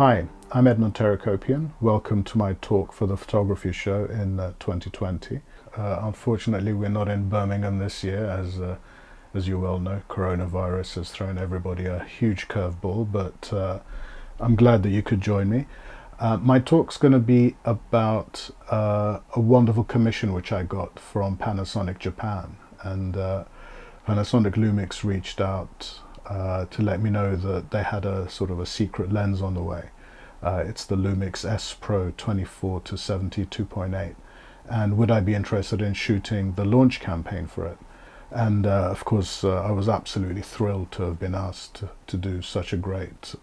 Hi, I'm Edmond Terakopian. Welcome to my talk for the photography show in 2020. Unfortunately, we're not in Birmingham this year, as you well know. Coronavirus has thrown everybody a huge curveball, but I'm glad that you could join me. My talk's going to be about a wonderful commission which I got from Panasonic Japan, and Panasonic Lumix reached out to let me know that they had a sort of a secret lens on the way. It's the Lumix S Pro 24 to 70 2.8, and would I be interested in shooting the launch campaign for it? And of course, I was absolutely thrilled to have been asked to do such a great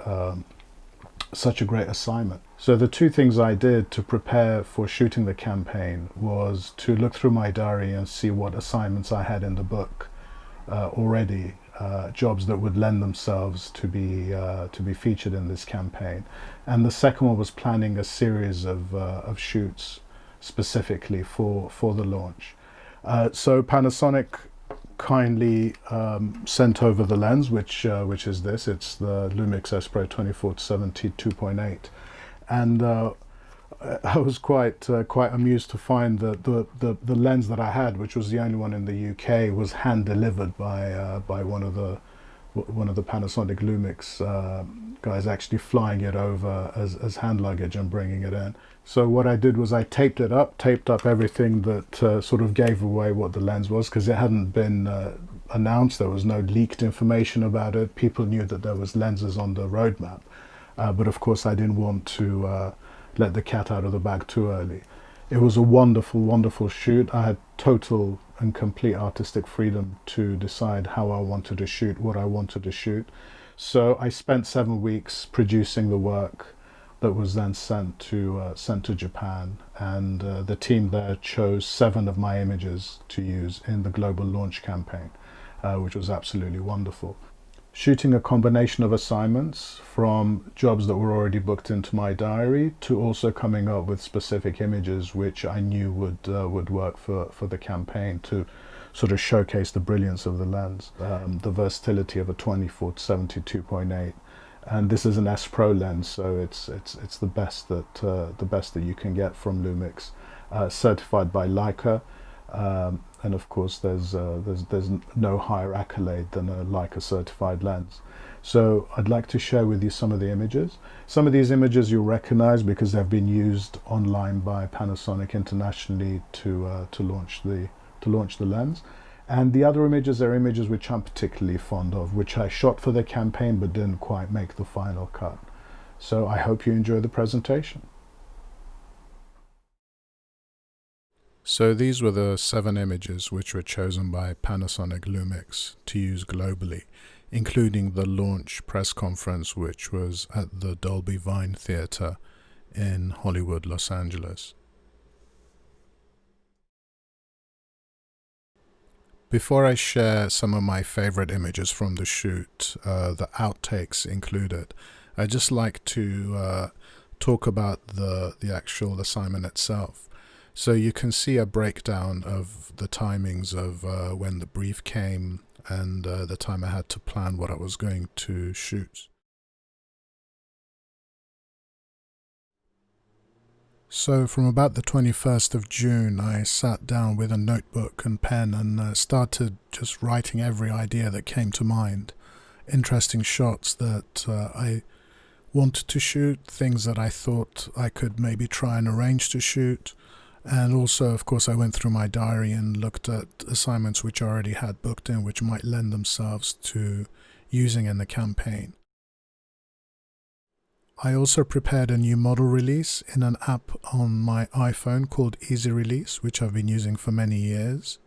assignment. So the two things I did to prepare for shooting the campaign was to look through my diary and see what assignments I had in the book already, jobs that would lend themselves to be featured in this campaign. And the second one was planning a series of shoots specifically for the launch. So Panasonic kindly sent over the lens, which is this. It's the Lumix S Pro 24 to 70 2.8, and I was quite amused to find that the lens that I had, which was the only one in the UK, was hand delivered by one of the Panasonic Lumix guys, actually flying it over as hand luggage and bringing it in. So what I did was I taped up everything that sort of gave away what the lens was, because it hadn't been announced. There was no leaked information about it. People knew that there was lenses on the roadmap, but of course I didn't want to let the cat out of the bag too early. It was a wonderful shoot. I had total and complete artistic freedom to decide how I wanted to shoot, what I wanted to shoot. So I spent 7 weeks producing the work that was then sent to Japan, and the team there chose 7 of my images to use in the global launch campaign, which was absolutely wonderful. Shooting a combination of assignments, from jobs that were already booked into my diary to also coming up with specific images which I knew would work for the campaign, to sort of showcase the brilliance of the lens, the versatility of a 24 to 70 2.8. And this is an S Pro lens, so it's the best that you can get from Lumix, certified by Leica, and of course there's no higher accolade than a Leica certified lens. So I'd like to share with you some of the images. Some of these images you'll recognize because they've been used online by Panasonic internationally to launch the lens. And the other images are images which I'm particularly fond of, which I shot for the campaign but didn't quite make the final cut. So I hope you enjoy the presentation. So these were the 7 images which were chosen by Panasonic Lumix to use globally, including the launch press conference, which was at the Dolby Vine Theatre in Hollywood, Los Angeles. Before I share some of my favorite images from the shoot, the outtakes included, I'd just like to talk about the actual assignment itself. So you can see a breakdown of the timings of when the brief came and the time I had to plan what I was going to shoot. So from about the 21st of June, I sat down with a notebook and pen and started just writing every idea that came to mind. Interesting shots that I wanted to shoot, things that I thought I could maybe try and arrange to shoot. And also, of course, I went through my diary and looked at assignments which I already had booked in, which might lend themselves to using in the campaign. I also prepared a new model release in an app on my iPhone called Easy Release, which I've been using for many years.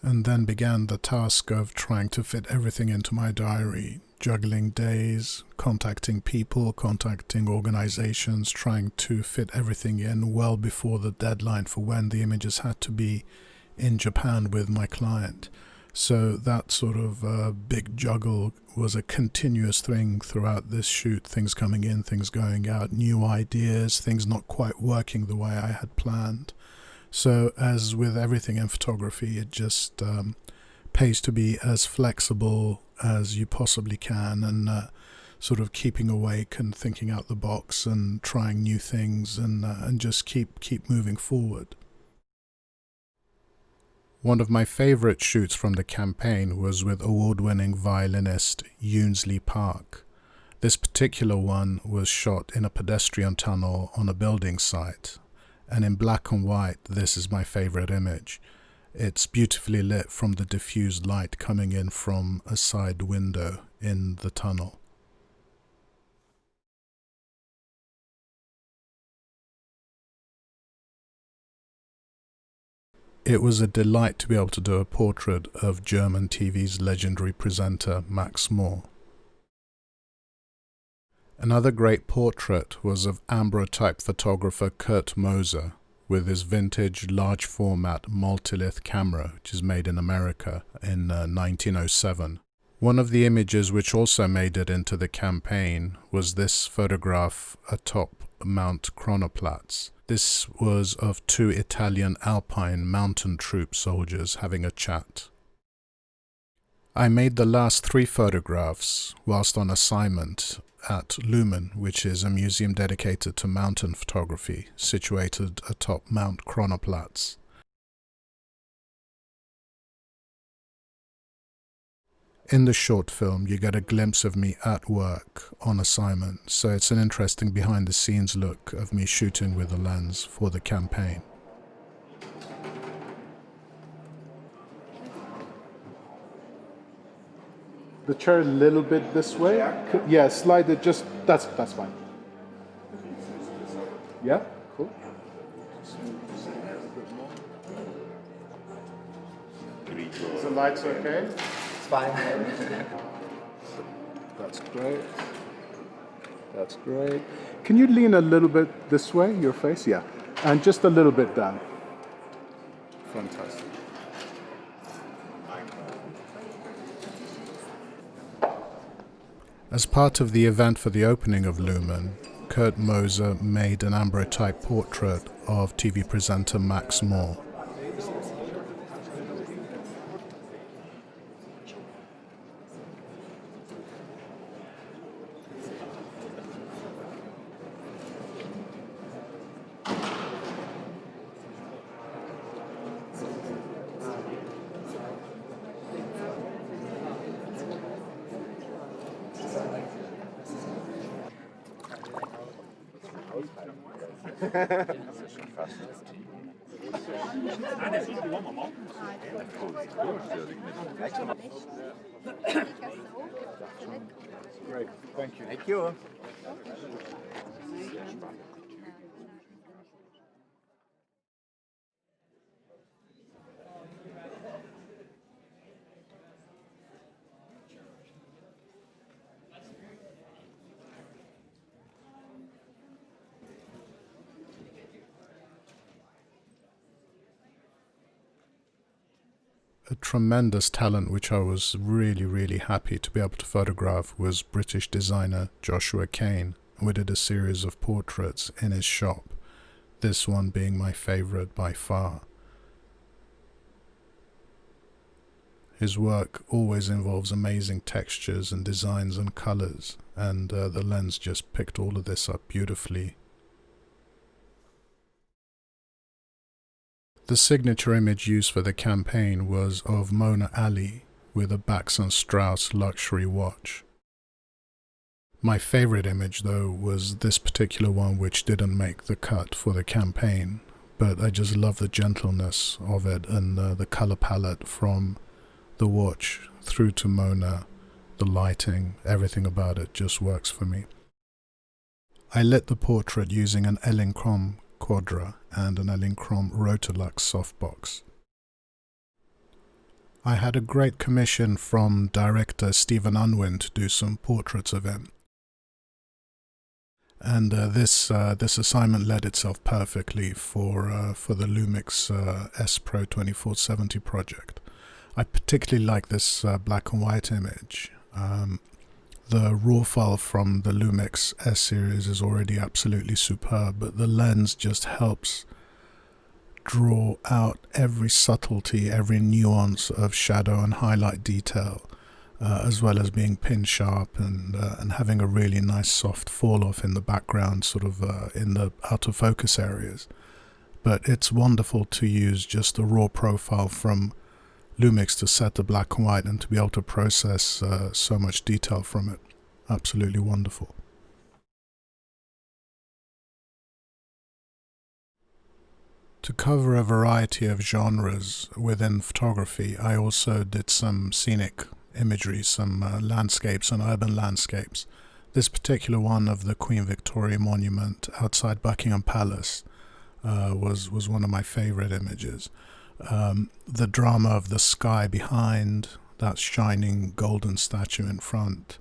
And then began the task of trying to fit everything into my diary, juggling days, contacting people, contacting organizations, trying to fit everything in well before the deadline for when the images had to be in Japan with my client. So that sort of big juggle was a continuous thing throughout this shoot, things coming in, things going out, new ideas, things not quite working the way I had planned. So as with everything in photography, it just pays to be as flexible as you possibly can and sort of keeping awake and thinking out the box and trying new things and just keep moving forward. One of my favourite shoots from the campaign was with award-winning violinist Yoonsley Park. This particular one was shot in a pedestrian tunnel on a building site, and in black and white this is my favourite image. It's beautifully lit from the diffused light coming in from a side window in the tunnel. It was a delight to be able to do a portrait of German TV's legendary presenter Max Moore. Another great portrait was of ambrotype photographer Kurt Moser with his vintage large format multilith camera, which is made in America in 1907. One of the images which also made it into the campaign was this photograph atop Mount Kronoplatz. This was of two Italian Alpine mountain troop soldiers having a chat. I made the last 3 photographs whilst on assignment at Lumen, which is a museum dedicated to mountain photography, situated atop Mount Kronoplatz. In the short film, you get a glimpse of me at work on assignment, so it's an interesting behind-the-scenes look of me shooting with a lens for the campaign. The chair a little bit this way? Yeah, slide it just, that's fine. Yeah, cool. Is the lights okay? Fine. That's great. That's great. Can you lean a little bit this way, your face? Yeah. And just a little bit down. Fantastic. As part of the event for the opening of Lumen, Kurt Moser made an ambrotype portrait of TV presenter Max Moore. Great, thank you. Thank you. A tremendous talent which I was really happy to be able to photograph was British designer Joshua Kane. We did a series of portraits in his shop, this one being my favourite by far. His work always involves amazing textures and designs and colours, and the lens just picked all of this up beautifully. The signature image used for the campaign was of Mona Ali with a Bax & Strauss luxury watch. My favourite image though was this particular one, which didn't make the cut for the campaign, but I just love the gentleness of it and the colour palette from the watch through to Mona, the lighting, everything about it just works for me. I lit the portrait using an Elinchrom Quadra and an Elinchrom Rotolux softbox. I had a great commission from director Stephen Unwin to do some portraits of him. And this assignment led itself perfectly for the Lumix S Pro 2470 project. I particularly like this black and white image. The raw file from the Lumix S series is already absolutely superb, but the lens just helps draw out every subtlety, every nuance of shadow and highlight detail as well as being pin sharp and having a really nice soft fall off in the background, sort of in the out of focus areas. But it's wonderful to use just a raw profile from Lumix to set the black and white and to be able to process so much detail from it. Absolutely wonderful. To cover a variety of genres within photography, I also did some scenic imagery, some landscapes and urban landscapes. This particular one of the Queen Victoria Monument outside Buckingham Palace was one of my favorite images. The drama of the sky behind, that shining golden statue in front,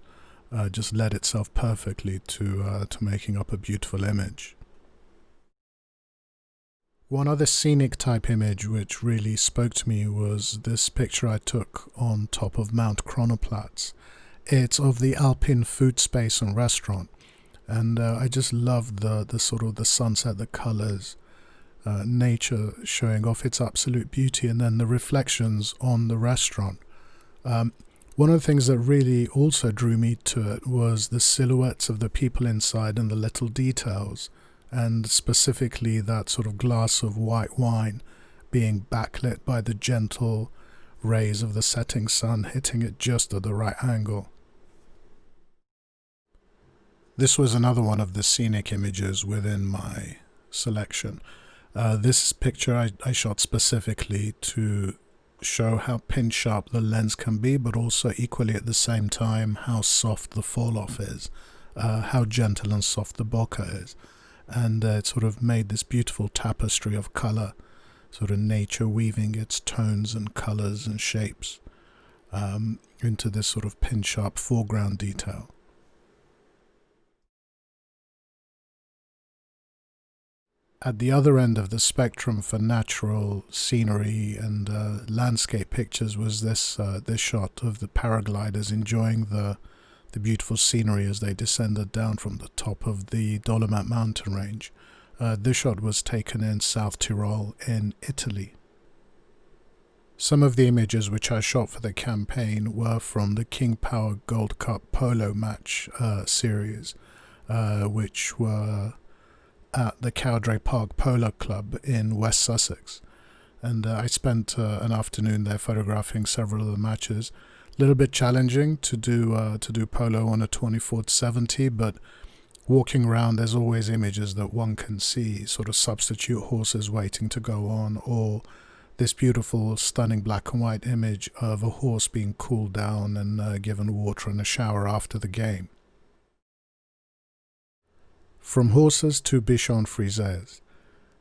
just led itself perfectly to making up a beautiful image. One other scenic type image which really spoke to me was this picture I took on top of Mount Chronoplatz. It's of the Alpine food space and restaurant, and I just loved the sort of the sunset, the colors, nature showing off its absolute beauty, and then the reflections on the restaurant. One of the things that really also drew me to it was the silhouettes of the people inside and the little details, and specifically that sort of glass of white wine being backlit by the gentle rays of the setting sun hitting it just at the right angle. This was another one of the scenic images within my selection. This picture I shot specifically to show how pin sharp the lens can be, but also equally at the same time how soft the fall off is, how gentle and soft the bokeh is. And it sort of made this beautiful tapestry of color, sort of nature weaving its tones and colors and shapes into this sort of pin sharp foreground detail. At the other end of the spectrum for natural scenery and landscape pictures was this shot of the paragliders enjoying the beautiful scenery as they descended down from the top of the Dolomite mountain range. This shot was taken in South Tyrol in Italy. Some of the images which I shot for the campaign were from the King Power Gold Cup polo match series, which were at the Cowdray Park Polo Club in West Sussex. And I spent an afternoon there photographing several of the matches. A little bit challenging to do polo on a 24-70, but walking around there's always images that one can see, sort of substitute horses waiting to go on, or this beautiful stunning black and white image of a horse being cooled down and given water and a shower after the game. From horses to Bichon Frises.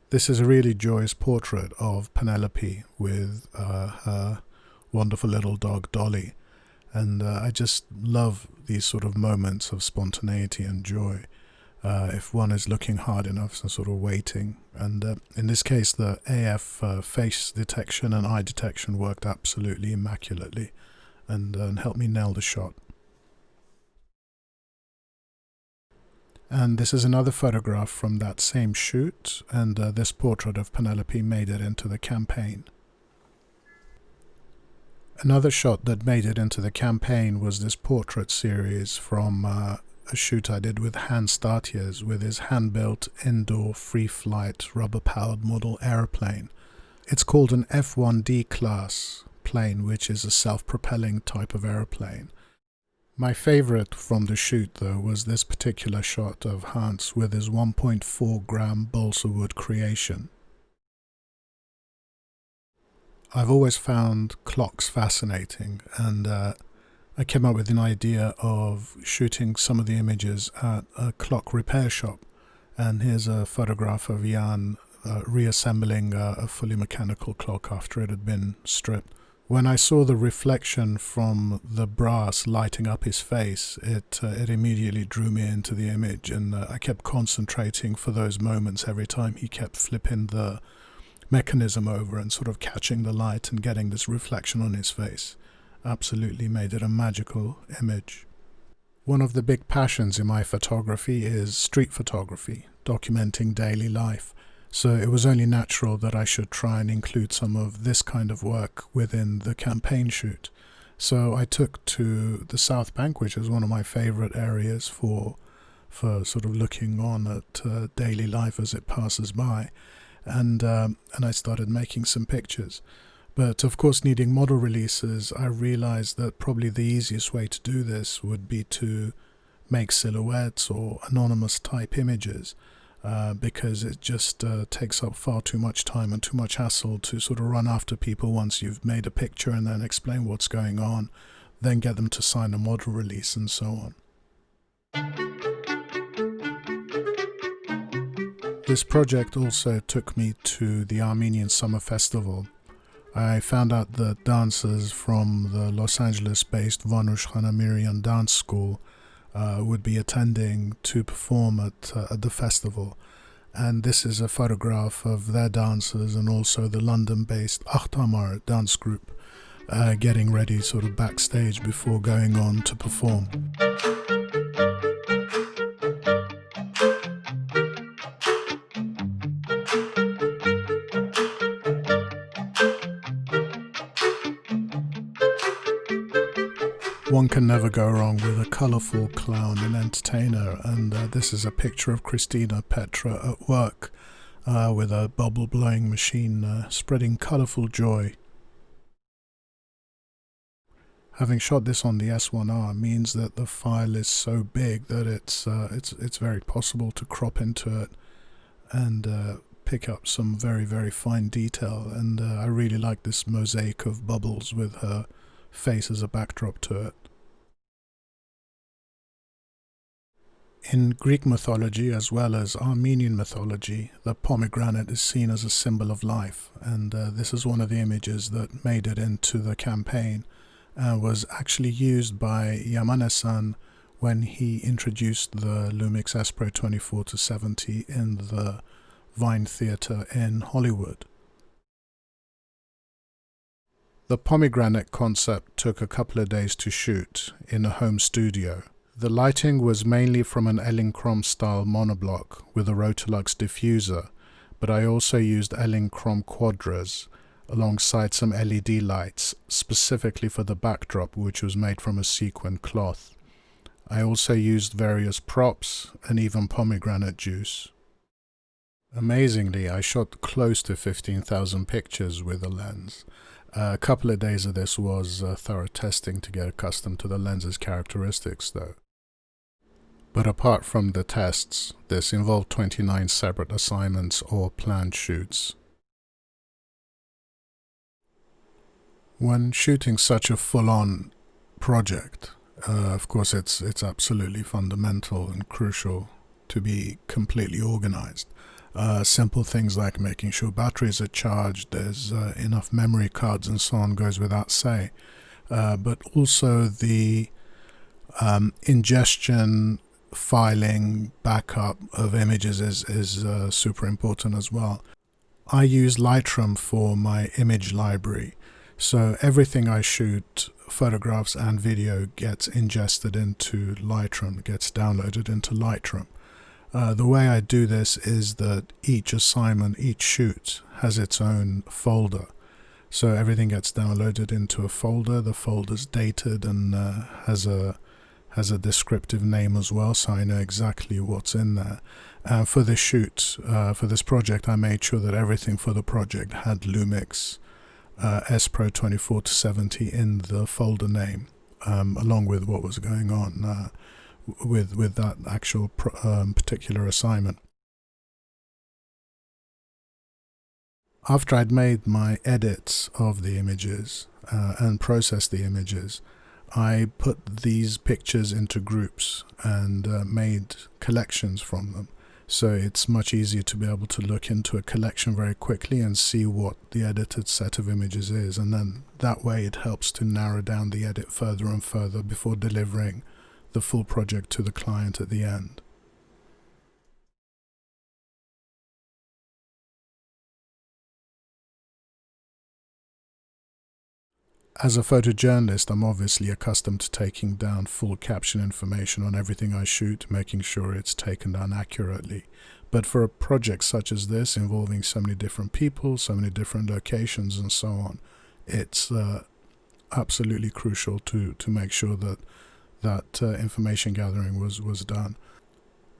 This is a really joyous portrait of Penelope with her wonderful little dog Dolly. And I just love these sort of moments of spontaneity and joy if one is looking hard enough and sort of waiting. And in this case, the AF face detection and eye detection worked absolutely immaculately and helped me nail the shot. And this is another photograph from that same shoot, and this portrait of Penelope made it into the campaign. Another shot that made it into the campaign was this portrait series from a shoot I did with Hans Startiers with his hand-built indoor free-flight rubber-powered model aeroplane. It's called an F-1D class plane, which is a self-propelling type of aeroplane. My favorite from the shoot, though, was this particular shot of Hans with his 1.4 gram balsa wood creation. I've always found clocks fascinating, and I came up with an idea of shooting some of the images at a clock repair shop. And here's a photograph of Jan reassembling a fully mechanical clock after it had been stripped. When I saw the reflection from the brass lighting up his face, it immediately drew me into the image, and I kept concentrating for those moments every time he kept flipping the mechanism over and sort of catching the light and getting this reflection on his face. Absolutely made it a magical image. One of the big passions in my photography is street photography, documenting daily life. So it was only natural that I should try and include some of this kind of work within the campaign shoot. So I took to the South Bank, which is one of my favorite areas for sort of looking on at daily life as it passes by, and I started making some pictures. But of course, needing model releases, I realized that probably the easiest way to do this would be to make silhouettes or anonymous type images, because it just takes up far too much time and too much hassle to sort of run after people once you've made a picture and then explain what's going on, then get them to sign a model release and so on. This project also took me to the Armenian Summer Festival. I found out that dancers from the Los Angeles-based Vanush Khanamirian Dance School would be attending to perform at the festival. And this is a photograph of their dancers and also the London-based Akhtamar dance group getting ready sort of backstage before going on to perform. One can never go wrong with a colourful clown and entertainer, and this is a picture of Christina Petra at work with a bubble blowing machine spreading colourful joy. Having shot this on the S1R means that the file is so big that it's very possible to crop into it and pick up some very, very fine detail, and I really like this mosaic of bubbles with her face as a backdrop to it. In Greek mythology as well as Armenian mythology, the pomegranate is seen as a symbol of life, and this is one of the images that made it into the campaign and was actually used by Yamane-san when he introduced the Lumix S Pro 24-70 in the Vine Theatre in Hollywood. The pomegranate concept took a couple of days to shoot in a home studio. The lighting was mainly from an Elinchrom style monoblock with a Rotolux diffuser, but I also used Elinchrom quadras alongside some LED lights specifically for the backdrop, which was made from a sequin cloth. I also used various props and even pomegranate juice. Amazingly, I shot close to 15,000 pictures with a lens. A couple of days of this was thorough testing to get accustomed to the lens's characteristics though. But apart from the tests, this involved 29 separate assignments or planned shoots. When shooting such a full-on project, of course it's absolutely fundamental and crucial to be completely organized. Simple things like making sure batteries are charged, there's enough memory cards and so on goes without say. But also the ingestion, filing, backup of images is super important as well. I use Lightroom for my image library. So everything I shoot, photographs and video, gets ingested into Lightroom, gets downloaded into Lightroom. The way I do this is that each assignment, each shoot has its own folder. So everything gets downloaded into a folder. The folder's dated and has a descriptive name as well, so I know exactly what's in there. For this shoot, for this project, I made sure that everything for the project had Lumix S Pro 24-70 in the folder name, along with what was going on with that actual particular assignment. After I'd made my edits of the images and processed the images, I put these pictures into groups and made collections from them. So it's much easier to be able to look into a collection very quickly and see what the edited set of images is, and then that way it helps to narrow down the edit further and further before delivering the full project to the client at the end. As a photojournalist, I'm obviously accustomed to taking down full caption information on everything I shoot, making sure it's taken down accurately. But for a project such as this, involving so many different people, so many different locations and so on, it's absolutely crucial to make sure that information gathering was done.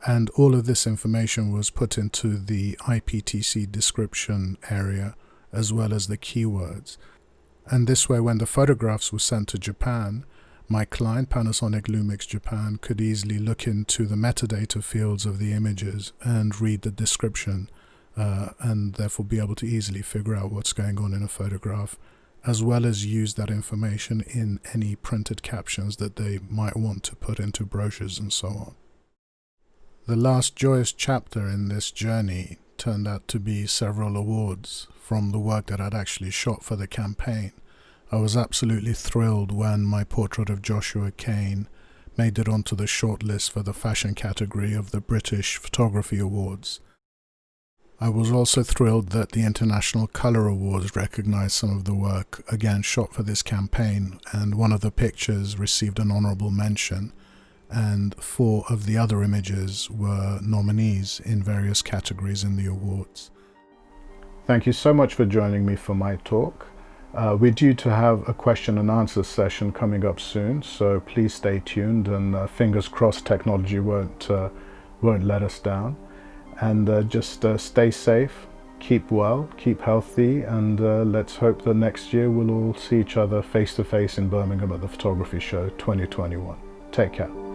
And all of this information was put into the IPTC description area, as well as the keywords. And this way, when the photographs were sent to Japan, my client, Panasonic Lumix Japan, could easily look into the metadata fields of the images and read the description, and therefore be able to easily figure out what's going on in a photograph, as well as use that information in any printed captions that they might want to put into brochures and so on. The last joyous chapter in this journey turned out to be several awards from the work that I'd actually shot for the campaign. I was absolutely thrilled when my portrait of Joshua Kane made it onto the shortlist for the fashion category of the British Photography Awards. I was also thrilled that the International Colour Awards recognized some of the work, again shot for this campaign, and one of the pictures received an honourable mention, and 4 of the other images were nominees in various categories in the awards. Thank you so much for joining me for my talk. We're due to have a question and answer session coming up soon, so please stay tuned, and fingers crossed technology won't let us down. And just stay safe, keep well, keep healthy, and let's hope that next year we'll all see each other face to face in Birmingham at the Photography Show 2021. Take care.